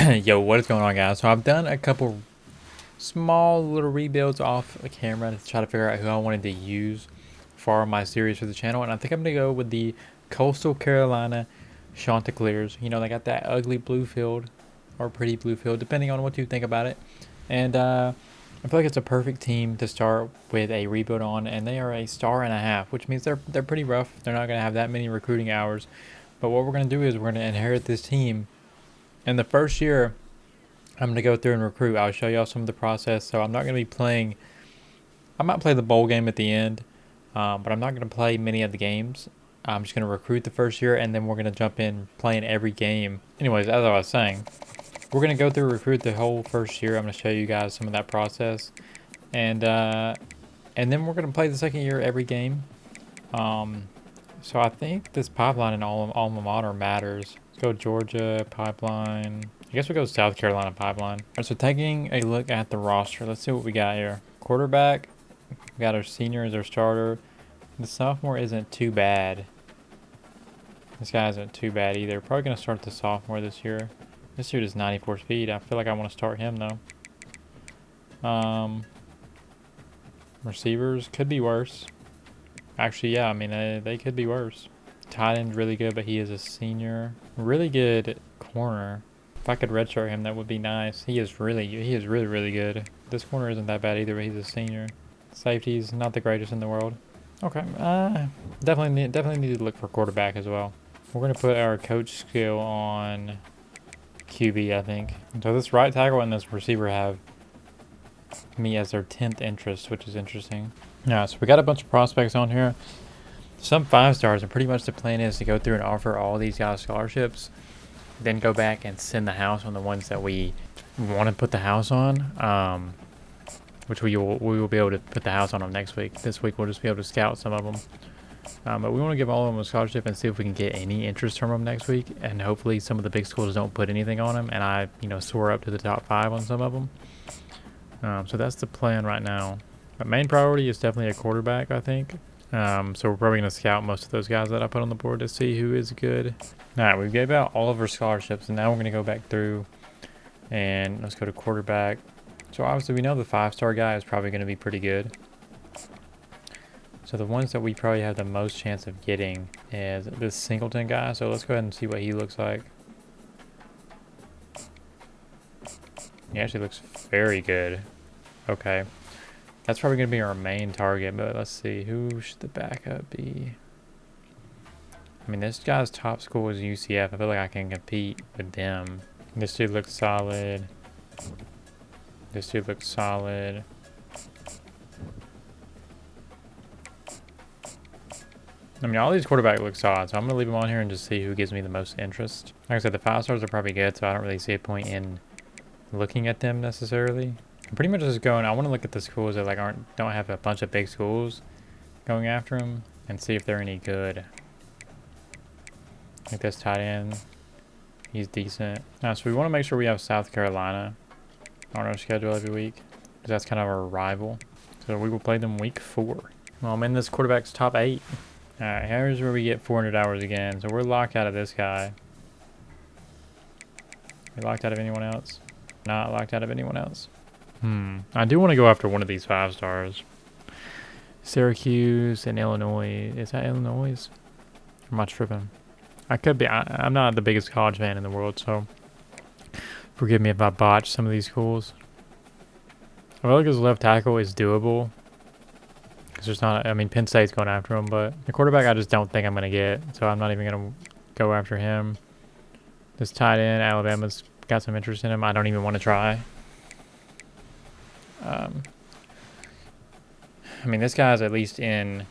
Yo, what is going on, guys? So I've done a couple small little rebuilds off the camera to try to figure out who I wanted to use for my series for the channel, and I think I'm gonna go with the Coastal Carolina Chanticleers. You know, they got that ugly blue field or pretty blue field, depending on what you think about it. And I feel like it's a perfect team to start with a rebuild on, and they are a star and a half, which means they're pretty rough. They're not gonna have that many recruiting hours, but what we're gonna do is we're gonna inherit this team. In the first year, I'm going to go through and recruit. I'll show y'all some of the process. So I'm not going to be playing. I might play the bowl game at the end, but I'm not going to play many of the games. I'm just going to recruit the first year, and then we're going to jump in playing every game. Anyways, as I was saying, we're going to go through recruit the whole first year. I'm going to show you guys some of that process. And then we're going to play the second year every game. So I think this pipeline in alma mater matters. Let's go Georgia pipeline. I guess we'll go South Carolina pipeline. All right, so taking a look at the roster, let's see what we got here. Quarterback, we got our senior as our starter. The sophomore isn't too bad. This guy isn't too bad either. Probably going to start the sophomore this year. This dude is 94 speed. I feel like I want to start him though. Receivers could be worse. Actually, yeah, I mean, they could be worse. Tight end really good, but he is a senior. Really good corner. If I could redshirt him, that would be nice. He is really good. This corner isn't that bad either, but he's a senior. Safety's not the greatest in the world. Okay, definitely need to look for quarterback as well. We're gonna put our coach skill on QB, I think. So this right tackle and this receiver have me as their 10th interest, which is interesting. Yeah, so we got a bunch of prospects on here. Some 5-stars, and pretty much the plan is to go through and offer all these guys scholarships, then go back and send the house on the ones that we want to put the house on, which we will be able to put the house on them next week. This week we'll just be able to scout some of them. But we want to give all of them a scholarship and see if we can get any interest from them next week, and hopefully some of the big schools don't put anything on them, and I, soar up to the top 5 on some of them. So that's the plan right now. My main priority is definitely a quarterback, I think. So we're probably going to scout most of those guys that I put on the board to see who is good. All right, we gave out all of our scholarships, and now we're going to go back through and let's go to quarterback. So obviously we know the 5-star guy is probably going to be pretty good. So the ones that we probably have the most chance of getting is this Singleton guy. So let's go ahead and see what he looks like. He actually looks very good. Okay. That's probably going to be our main target, but let's see. Who should the backup be? I mean, this guy's top school is UCF. I feel like I can compete with them. This dude looks solid. This dude looks solid. I mean, all these quarterbacks look solid, so I'm going to leave them on here and just see who gives me the most interest. Like I said, the 5-stars are probably good, so I don't really see a point in looking at them necessarily. I'm pretty much just going, I want to look at the schools that don't have a bunch of big schools going after them and see if they're any good. Like this tight end, he's decent. So we want to make sure we have South Carolina on our schedule every week, because that's kind of our rival. So we will play them week 4. Well, I'm in this quarterback's top 8. All right, here's where we get 400 hours again. So we're locked out of this guy. We locked out of anyone else? Not locked out of anyone else. I do want to go after one of these 5-stars. Syracuse and Illinois. Is that Illinois? Or am I tripping? I could be. I'm not the biggest college fan in the world, so forgive me if I botch some of these schools. I feel like his left tackle is doable. Because there's not, I mean, Penn State's going after him, but the quarterback I just don't think I'm going to get, so I'm not even going to go after him. This tight end, Alabama's got some interest in him. I don't even want to try. I mean, this guy's at least in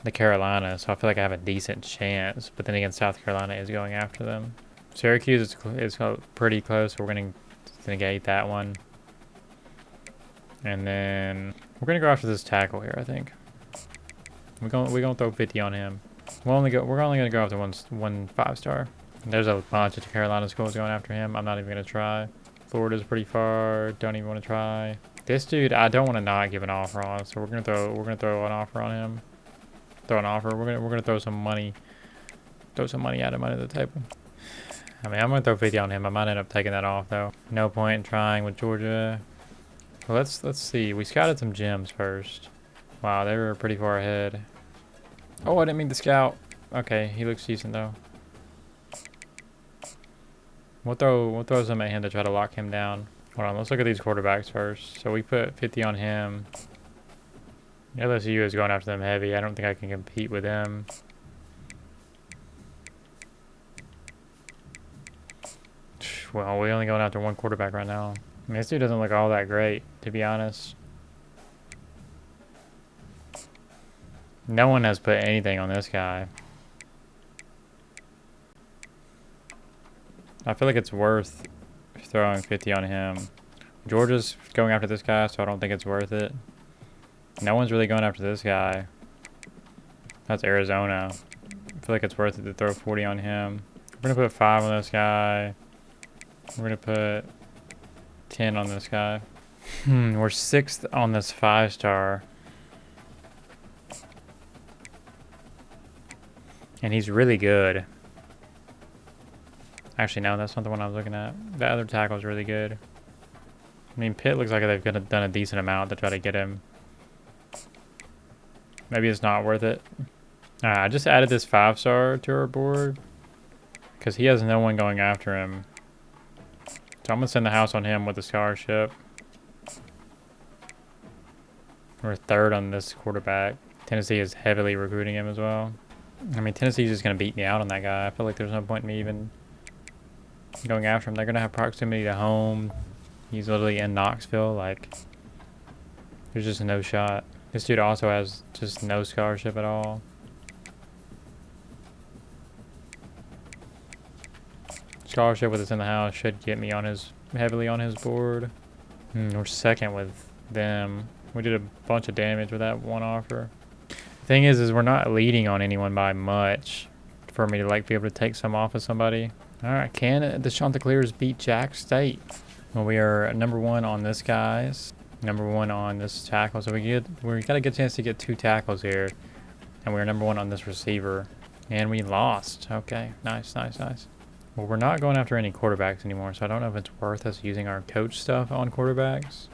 the Carolina, so I feel like I have a decent chance. But then again, South Carolina is going after them. Syracuse is pretty close, so we're going to negate that one. And then we're going to go after this tackle here, I think. We're going to throw 50 on him. We're only going to go after one 5-star. There's a bunch of Carolina schools going after him. I'm not even going to try. Florida's pretty far. Don't even want to try. This dude, I don't want to not give an offer on, so we're gonna throw an offer on him. Throw an offer. We're gonna throw some money. Throw some money at him under the table. I mean, I'm going to throw 50 on him. I might end up taking that off, though. No point in trying with Georgia. Well, let's see. We scouted some gyms first. Wow, they were pretty far ahead. Oh, I didn't mean to scout. Okay, he looks decent, though. We'll throw some at him to try to lock him down. Hold on, let's look at these quarterbacks first. So we put 50 on him. LSU is going after them heavy. I don't think I can compete with them. Well, we're only going after one quarterback right now. I mean, this dude doesn't look all that great, to be honest. No one has put anything on this guy. I feel like it's worth throwing 50 on him. Georgia's going after this guy, so I don't think it's worth it. No one's really going after this guy. That's Arizona. I feel like it's worth it to throw 40 on him. We're going to put 5 on this guy. We're going to put 10 on this guy. We're 6th on this 5-star. And he's really good. Actually, no, that's not the one I was looking at. The other tackle's really good. I mean, Pitt looks like they've done a decent amount to try to get him. Maybe it's not worth it. I just added this 5-star to our board because he has no one going after him. So I'm going to send the house on him with a scholarship. We're 3rd on this quarterback. Tennessee is heavily recruiting him as well. I mean, Tennessee's just going to beat me out on that guy. I feel like there's no point in me even going after him. They're going to have proximity to home. He's literally in Knoxville. Like, there's just no shot. This dude also has just no scholarship at all. Scholarship with us in the house should get me on his heavily on his board. We're 2nd with them. We did a bunch of damage with that one offer. Thing is we're not leading on anyone by much for me to like be able to take some off of somebody. All right, can the Chanticleers beat Jack State? Well, we are number 1 on this guy's, number 1 on this tackle. So we got a good chance to get 2 tackles here, and we're number 1 on this receiver, and we lost. Okay, nice. Well, we're not going after any quarterbacks anymore, so I don't know if it's worth us using our coach stuff on quarterbacks.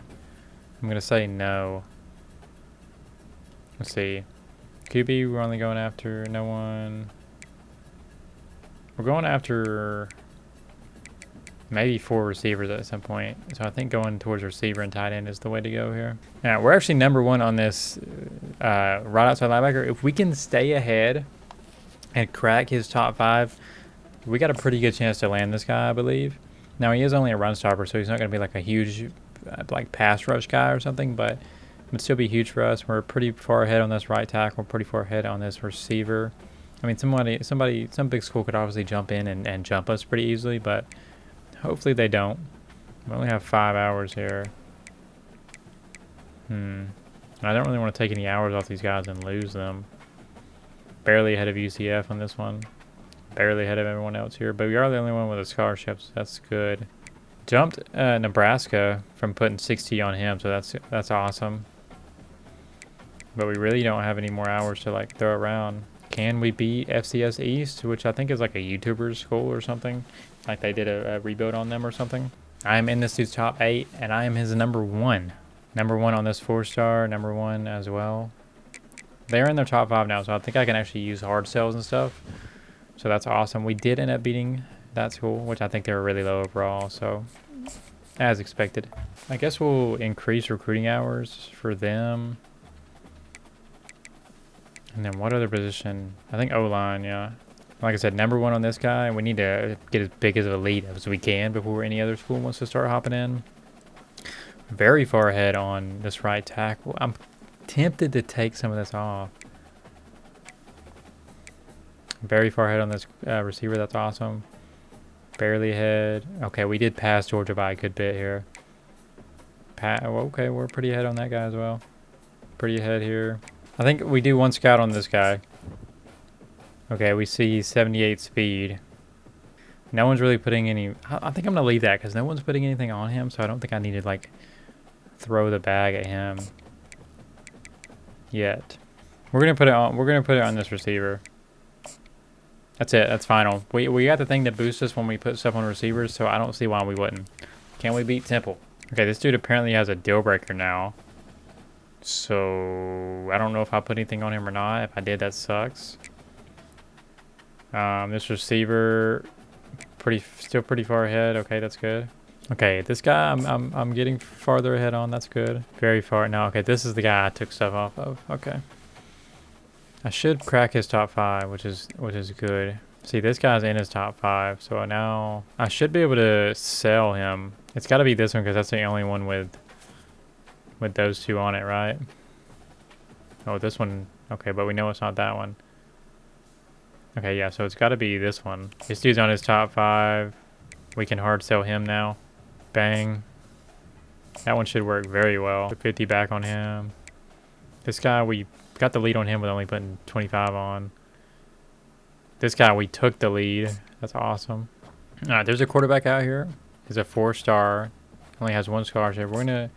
I'm gonna say no. Let's see. QB, we're only going after no one. We're going after maybe 4 receivers at some point. So I think going towards receiver and tight end is the way to go here. Yeah, we're actually number 1 on this right outside linebacker. If we can stay ahead and crack his top 5, we got a pretty good chance to land this guy, I believe. Now, he is only a run stopper, so he's not going to be like a huge like pass rush guy or something, but it would still be huge for us. We're pretty far ahead on this right tackle, pretty far ahead on this receiver. I mean, some big school could obviously jump in and jump us pretty easily, but hopefully they don't. We only have 5 hours here. And I don't really want to take any hours off these guys and lose them. Barely ahead of UCF on this one. Barely ahead of everyone else here, but we are the only one with a scholarship, so that's good. Jumped Nebraska from putting 60 on him, so that's awesome. But we really don't have any more hours to like throw around. Can we beat FCS East, which I think is like a YouTuber school or something? Like they did a rebuild on them or something. I am in this dude's top 8, and I am his number 1. Number 1 on this 4-star, number 1 as well. They're in their top 5 now, so I think I can actually use hard sells and stuff. So that's awesome. We did end up beating that school, which I think they were really low overall, so as expected. I guess we'll increase recruiting hours for them. And then what other position? I think O-line, yeah. Like I said, number 1 on this guy. We need to get as big as a lead as we can before any other school wants to start hopping in. Very far ahead on this right tackle. I'm tempted to take some of this off. Very far ahead on this receiver. That's awesome. Barely ahead. Okay, we did pass Georgia by a good bit here. Okay, we're pretty ahead on that guy as well. Pretty ahead here. I think we do 1 scout on this guy. Okay, we see 78 speed. No one's really putting any... I think I'm going to leave that because no one's putting anything on him, so I don't think I need to, like, throw the bag at him yet. We're going to put it on this receiver. That's it. That's final. We got the thing that boosts us when we put stuff on receivers, so I don't see why we wouldn't. Can we beat Temple? Okay, this dude apparently has a deal breaker now. So I don't know if I put anything on him or not. If I did, that sucks. This receiver, still pretty far ahead. Okay, that's good. Okay, this guy I'm getting farther ahead on. That's good. Very far now. Okay, this is the guy I took stuff off of. Okay. I should crack his top 5, which is good. See, this guy's in his top 5, so now I should be able to sell him. It's got to be this one because that's the only one with those two on it, right? Oh, this one. Okay, but we know it's not that one. Okay, yeah, so it's got to be this one. This dude's on his top 5. We can hard sell him now. Bang. That one should work very well. Put 50 back on him. This guy, we got the lead on him with only putting 25 on. This guy, we took the lead. That's awesome. All right, there's a quarterback out here. He's a 4-star. Only has 1 scholarship. We're gonna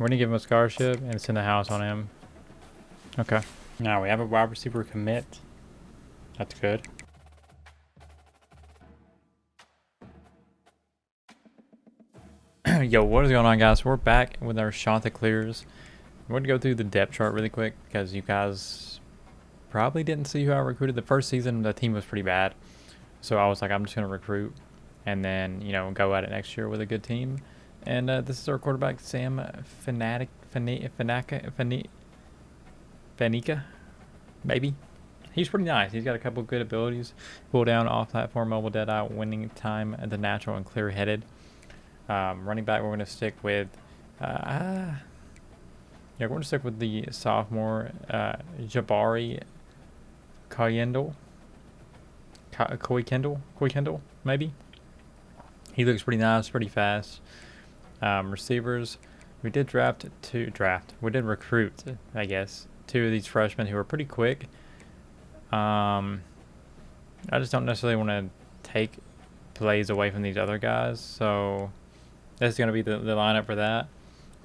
give him a scholarship and send the house on him. Okay. Now we have a wide receiver commit. That's good. Yo, what is going on, guys? We're back with our Chanticleers. We're going to go through the depth chart really quick because you guys probably didn't see who I recruited. The first season, the team was pretty bad. So I was like, I'm just going to recruit and then, you know, go at it next year with a good team. And this is our quarterback, Sam Fanica, maybe. He's pretty nice. He's got a couple good abilities. Pull down, off-platform, mobile, dead-eye, winning time, the natural, and clear-headed. Running back, we're going to stick with... yeah, we're going to stick with the sophomore, Jabari Koyendall. Koykendall, maybe? He looks pretty nice, pretty fast. Receivers, we did we did recruit, I guess, 2 of these freshmen who are pretty quick. I just don't necessarily want to take plays away from these other guys, so that's going to be the lineup for that.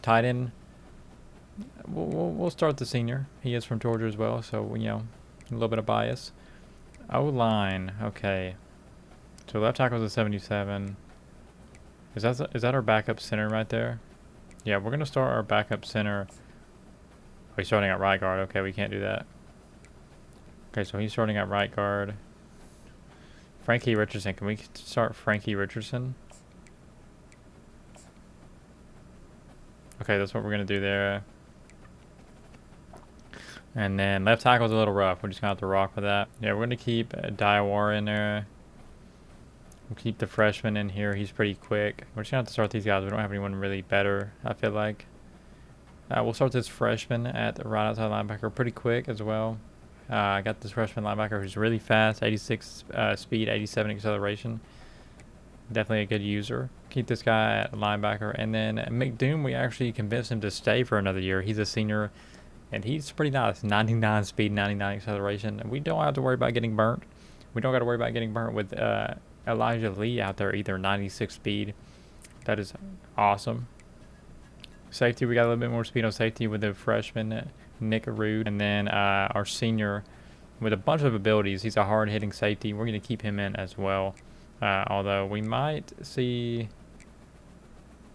Tight end, we'll start the senior. He is from Georgia as well, so, you know, a little bit of bias. O-line, okay. So left tackle is a 77. Is that our backup center right there? Yeah, we're going to start our backup center. Oh, he's starting at right guard. Okay, we can't do that. Okay, so he's starting at right guard. Frankie Richardson. Can we start Frankie Richardson? Okay, that's what we're going to do there. And then left tackle is a little rough. We're just going to have to rock with that. Yeah, we're going to keep Diawara in there. We'll keep the freshman in here. He's pretty quick. We're just going to have to start these guys. We don't have anyone really better, I feel like. We'll start this freshman at the right outside linebacker. Pretty quick as well. I got this freshman linebacker who's really fast. 86 speed, 87 acceleration. Definitely a good user. Keep this guy at linebacker. And then McDoom, we actually convinced him to stay for another year. He's a senior, and he's pretty nice. 99 speed, 99 acceleration. And we don't have to worry about getting burnt. We don't got to worry about getting burnt with Elijah Lee out there either. 96 speed. That is awesome. Safety, we got a little bit more speed on safety with the freshman, Nick Rude. And then our senior with a bunch of abilities. He's a hard-hitting safety. We're going to keep him in as well. Although we might see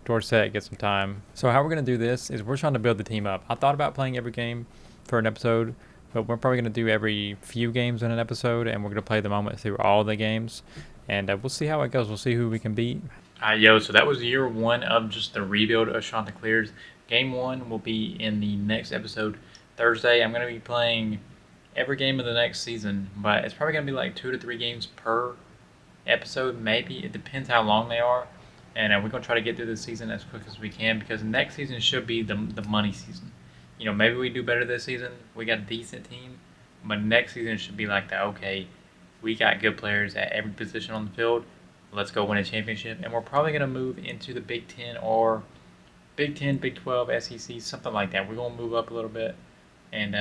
Dorsett get some time. So how we're going to do this is we're trying to build the team up. I thought about playing every game for an episode, but we're probably going to do every few games in an episode, and we're going to play the moment through all the games. And we'll see how it goes. We'll see who we can beat. Yo, so that was year 1 of just the rebuild of Chanticleers. Game 1 will be in the next episode Thursday. I'm going to be playing every game of the next season, but it's probably going to be like 2 to 3 games per episode, maybe. It depends how long they are. And we're going to try to get through the season as quick as we can because next season should be the money season. You know, maybe we do better this season. We got a decent team. But next season should be like the, okay, we got good players at every position on the field. Let's go win a championship. And we're probably going to move into the Big Ten or Big 10, Big 12, SEC, something like that. We're going to move up a little bit. And,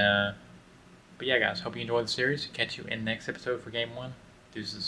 but yeah, guys, hope you enjoyed the series. Catch you in the next episode for Game 1. Deuces.